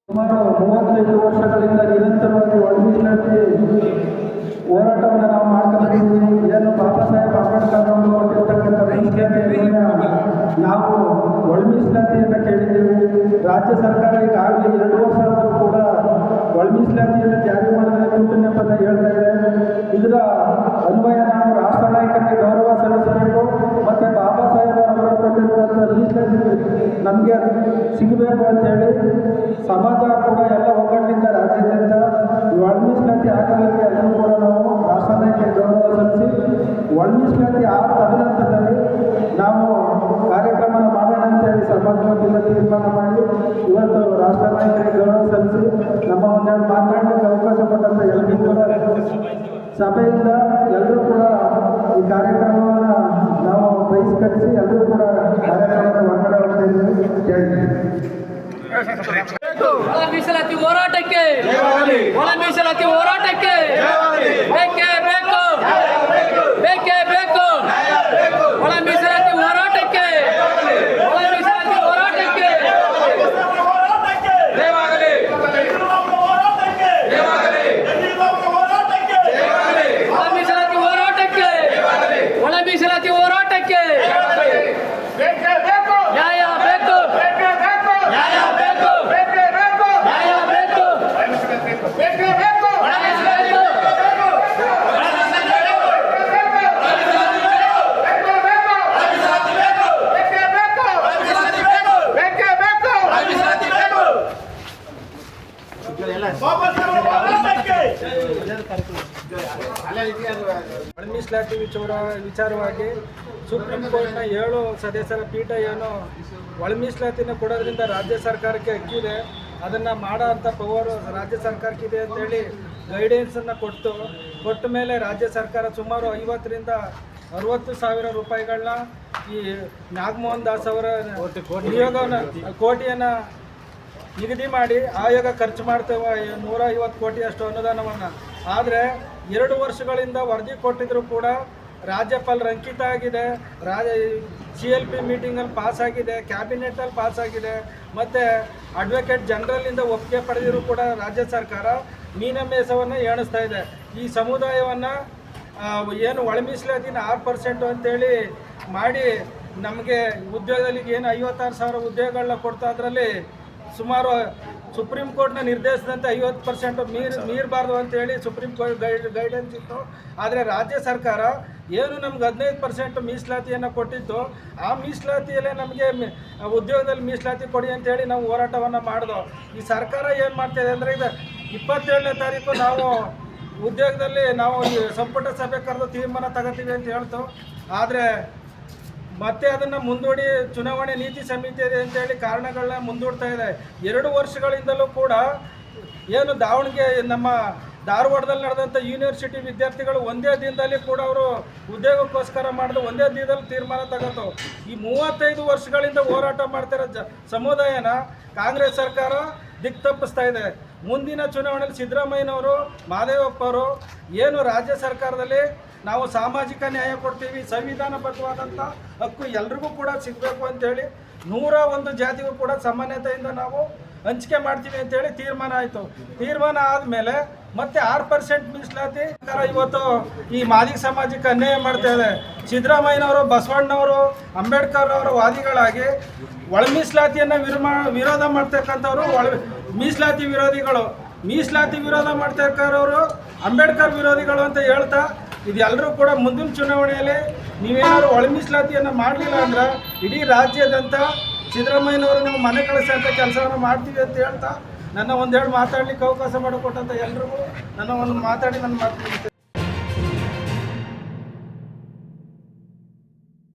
ಸುಮಾರು 35 ವರ್ಷಗಳಿಂದ ನಿರಂತರವಾಗಿ ಒಳಮೀಸಲಾತಿ ಹೋರಾಟವನ್ನು ನಾವು ಮಾಡ್ಕೊಂಡಿದ್ದೀವಿ. ಏನು ಬಾಬಾ ಸಾಹೇಬ್ ಅಂಬೇಡ್ಕರ್ ಅವರು ಕೊಟ್ಟಿರ್ತಕ್ಕಂಥ ಮೀಸಲಾತಿಯನ್ನು ನಾವು ಒಳಮೀಸಲಾತಿಯನ್ನು ಕೇಳಿದ್ದೀವಿ. ರಾಜ್ಯ ಸರ್ಕಾರ ಈಗಾಗಲೇ 2 ವರ್ಷ ಆದರೂ ಕೂಡ ಒಳಮೀಸಲಾತಿಯನ್ನು ಜಾರಿ ಮಾಡಬೇಕು ಅಂತ ಹೇಳ್ತಾ ಇದೆ. ಇದರ ಅನ್ವಯ ನಾವು ರಾಷ್ಟ್ರ ನಾಯಕರಿಗೆ ಗೌರವ ಸಲ್ಲಿಸಬೇಕು ಮತ್ತು ಬಾಬಾ ಸಾಹೇಬ್ ಅವರು ಕೊಟ್ಟಿರುವಂಥ ಮೀಸಲಾತಿ ನಮಗೆ ಸಿಗಬೇಕು ಅಂತೇಳಿ ಸಮಾಜ ಕೂಡ ಎಲ್ಲ ಒಗ್ಗಟ್ಟಿನಿಂದ ರಾಜ್ಯಾದ್ಯಂತ ಒಳಮೀಸಲಾತಿ ಆಗಲಿಕ್ಕೆ ಅದನ್ನು ಕೂಡ ನಾವು ರಾಷ್ಟ್ರ ನಾಯಕರಿಗೆ ಗೌರವ ಸಲ್ಲಿಸಿ ಒಳಮೀಸಲಾತಿ ಆದ ತದನಂತರದಲ್ಲಿ ನಾವು ಕಾರ್ಯಕ್ರಮನ ಮಾಡೋಣ ಅಂತೇಳಿ ಸಮಾಜ ವತಿಯಿಂದ ತೀರ್ಮಾನ ಮಾಡಿ ಇವತ್ತು ರಾಷ್ಟ್ರ ನಾಯಕರಿಗೆ ಗೌರವ ಸಲ್ಲಿಸಿ ನಮ್ಮ ಒಂದೆರಡು ಮಾತನಾಡಲಿಕ್ಕೆ ಅವಕಾಶ ಕೊಟ್ಟಂಥ ಎಲ್ಲರಿಗೂ ಕೂಡ ಸಭೆಯಿಂದ ಎಲ್ಲರೂ ಕೂಡ ಈ ಕಾರ್ಯಕ್ರಮವನ್ನು ನಾವು ಬಹಿಷ್ಕರಿಸಿ ಎಲ್ಲರೂ ಕೂಡ ಕಾರ್ಯಕ್ರಮದ ಹೊರಗಡೆ ಹೋಗ್ತಾ ಇದ್ದೀವಿ. ಒಳ ಮೀಸಲಾತಿ ಹೋರಾಟಕ್ಕೆ ಒಳ ಮೀಸಲಾತಿ ಹೋರಾಟಕ್ಕೆ ಬೇಕೇ ಬೇಕು ಬೇಕೇ ಬೇಕು ಒಳ ಮೀಸಲಾತಿ ಹೋರಾಟಕ್ಕೆ ಒಳ ಮೀಸಲಾತಿ ಹೋರಾಟಕ್ಕೆ ಒಳ ಮೀಸಲಾತಿ ಹೋರಾಟಕ್ಕೆ ಒಳ ಮೀಸಲಾತಿ ಹೋರಾಟಕ್ಕೆ ನ್ಯಾಯ ಬೇಕು ನ್ಯಾಯ ಬೇಕು ನ್ಯಾಯ ಬೇಕು ಮೀಸಲಾತಿ ವಿಚಾರವಾಗಿ ಸುಪ್ರೀಂ ಕೋರ್ಟ್ನ 7 ಸದಸ್ಯರ ಪೀಠ ಏನು ಒಳ ಮೀಸಲಾತಿನ ಕೊಡೋದ್ರಿಂದ ರಾಜ್ಯ ಸರ್ಕಾರಕ್ಕೆ ಹಕ್ಕಿದೆ, ಅದನ್ನು ಮಾಡೋ ಅಂಥ ಪವರ್ ರಾಜ್ಯ ಸರ್ಕಾರಕ್ಕಿದೆ ಅಂತೇಳಿ ಗೈಡೆನ್ಸನ್ನು ಕೊಟ್ಟ ಮೇಲೆ ರಾಜ್ಯ ಸರ್ಕಾರ ಸುಮಾರು 50ರಿಂದ 60 ಸಾವಿರ ರೂಪಾಯಿಗಳನ್ನ ಈ ನಾಗಮೋಹನ್ ದಾಸ್ ಅವರ ನಿಯೋಗವನ್ನು ಕೋಟಿಯನ್ನು ನಿಗದಿ ಮಾಡಿ ಆಯೋಗ ಖರ್ಚು ಮಾಡ್ತೇವೆ 150 ಕೋಟಿಯಷ್ಟು ಅನುದಾನವನ್ನು. ಆದರೆ 2 ವರ್ಷಗಳಿಂದ ವರದಿ ಕೊಟ್ಟಿದ್ರು ಕೂಡ ರಾಜ್ಯಪಾಲರ ಅಂಕಿತ ಆಗಿದೆ, CLP ಮೀಟಿಂಗಲ್ಲಿ ಪಾಸ್ ಆಗಿದೆ, ಕ್ಯಾಬಿನೆಟಲ್ಲಿ ಪಾಸ್ ಆಗಿದೆ, ಮತ್ತು ಅಡ್ವೊಕೇಟ್ ಜನರಲ್ಲಿಂದ ಒಪ್ಪಿಗೆ ಪಡೆದಿರೂ ಕೂಡ ರಾಜ್ಯ ಸರ್ಕಾರ ಮೀನಮೇಸವನ್ನು ಎಣಿಸ್ತಾ ಇದೆ. ಈ ಸಮುದಾಯವನ್ನು ಏನು ಒಳ ಮೀಸಲಾತಿನ 6% ಅಂತೇಳಿ ಮಾಡಿ ನಮಗೆ ಉದ್ಯೋಗದಲ್ಲಿ ಏನು 56,000 ಉದ್ಯೋಗಗಳನ್ನ ಕೊಡ್ತಾ ಅದರಲ್ಲಿ ಸುಮಾರು ಸುಪ್ರೀಂ ಕೋರ್ಟ್ನ ನಿರ್ದೇಶನದಂತೆ 50% ಮೀರಬಾರ್ದು ಅಂತೇಳಿ ಸುಪ್ರೀಂ ಕೋರ್ಟ್ ಗೈಡೆನ್ಸ್ ಇತ್ತು. ಆದರೆ ರಾಜ್ಯ ಸರ್ಕಾರ ಏನು ನಮ್ಗೆ 15% ಮೀಸಲಾತಿಯನ್ನು ಕೊಟ್ಟಿತ್ತು, ಆ ಮೀಸಲಾತಿಯಲ್ಲೇ ನಮಗೆ ಉದ್ಯೋಗದಲ್ಲಿ ಮೀಸಲಾತಿ ಕೊಡಿ ಅಂತೇಳಿ ನಾವು ಹೋರಾಟವನ್ನು ಮಾಡಿದೋ. ಈ ಸರ್ಕಾರ ಏನು ಮಾಡ್ತಾಯಿದೆ ಅಂದರೆ ಇದು 27ನೇ ತಾರೀಕು ನಾವು ಉದ್ಯೋಗದಲ್ಲಿ ನಾವು ಸಂಪುಟ ಸಭೆ ಕರೆದು ತೀರ್ಮಾನ ತಗೋತೀವಿ ಅಂತ ಹೇಳ್ತು. ಆದರೆ ಮತ್ತೆ ಅದನ್ನು ಮುಂದೂಡಿ ಚುನಾವಣೆ ನೀತಿ ಸಮಿತಿ ಇದೆ ಅಂತೇಳಿ ಕಾರಣಗಳನ್ನ ಮುಂದೂಡ್ತಾ ಇದೆ. 2 ವರ್ಷಗಳಿಂದಲೂ ಕೂಡ ಏನು ದಾವಣಗೆರೆ ನಮ್ಮ ಧಾರವಾಡದಲ್ಲಿ ನಡೆದಂಥ ಯೂನಿವರ್ಸಿಟಿ ವಿದ್ಯಾರ್ಥಿಗಳು ಒಂದೇ ದಿನದಲ್ಲಿ ಕೂಡ ಅವರು ಉದ್ಯೋಗಕ್ಕೋಸ್ಕರ ಮಾಡಿದ್ರು, ಒಂದೇ ದಿನದಲ್ಲಿ ತೀರ್ಮಾನ ತಗೋತು. ಈ 35 ವರ್ಷಗಳಿಂದ ಹೋರಾಟ ಮಾಡ್ತಿರೋ ಸಮುದಾಯನ ಕಾಂಗ್ರೆಸ್ ಸರ್ಕಾರ ದಿಕ್ಕು ತಪ್ಪಿಸ್ತಾ ಇದೆ. ಮುಂದಿನ ಚುನಾವಣೆಯಲ್ಲಿ ಸಿದ್ದರಾಮಯ್ಯನವರು, ಮಹದೇವಪ್ಪ ಅವರು ಏನು ರಾಜ್ಯ ಸರ್ಕಾರದಲ್ಲಿ ನಾವು ಸಾಮಾಜಿಕ ನ್ಯಾಯ ಕೊಡ್ತೀವಿ, ಸಂವಿಧಾನಬದ್ಧವಾದಂಥ ಹಕ್ಕು ಎಲ್ರಿಗೂ ಕೂಡ ಸಿಗಬೇಕು ಅಂತೇಳಿ 101 ಜಾತಿಗೂ ಕೂಡ ಸಮಾನತೆಯಿಂದ ನಾವು ಹಂಚಿಕೆ ಮಾಡ್ತೀವಿ ಅಂತೇಳಿ ತೀರ್ಮಾನ ಆಯಿತು. ತೀರ್ಮಾನ ಆದಮೇಲೆ ಮತ್ತೆ 6% ಮೀಸಲಾತಿ ಇವತ್ತು ಈ ಮಾದಿಗ ಸಮಾಜಕ್ಕೆ ಅನ್ಯಾಯ ಮಾಡ್ತಾ ಇದೆ. ಸಿದ್ದರಾಮಯ್ಯನವರು, ಬಸವಣ್ಣವರು, ಅಂಬೇಡ್ಕರ್ ಅವರ ವಾದಿಗಳಾಗಿ ಒಳ ಮೀಸಲಾತಿಯನ್ನು ವಿರೋಧ ಮಾಡ್ತಕ್ಕಂಥವ್ರು ಮೀಸಲಾತಿ ವಿರೋಧಿಗಳು, ಮೀಸಲಾತಿ ವಿರೋಧ ಮಾಡ್ತಕ್ಕಂಥವ್ರು ಅಂಬೇಡ್ಕರ್ ವಿರೋಧಿಗಳು ಅಂತ ಹೇಳ್ತಾ ಇದೆಲ್ಲರೂ ಕೂಡ ಮುಂದಿನ ಚುನಾವಣೆಯಲ್ಲಿ ನೀವೇನಾದ್ರು ಒಳ ಮೀಸಲಾತಿಯನ್ನು ಮಾಡಲಿಲ್ಲ ಅಂದ್ರೆ ಇಡೀ ರಾಜ್ಯದಂತ ಸಿದ್ದರಾಮಯ್ಯನವರು ನಾವು ಮನೆ ಕಳಿಸೋಂಥ ಕೆಲಸವನ್ನು ಮಾಡ್ತೀವಿ ಅಂತ ಹೇಳ್ತಾ ನನ್ನ ಒಂದೆರಡು ಮಾತಾಡಲಿಕ್ಕೆ ಅವಕಾಶ ಮಾಡಿಕೊಟ್ಟಂಥ ಎಲ್ರಿಗೂ ನನ್ನ ಒಂದು ಮಾತಾಡಿ ನನ್ನ ಮಾತು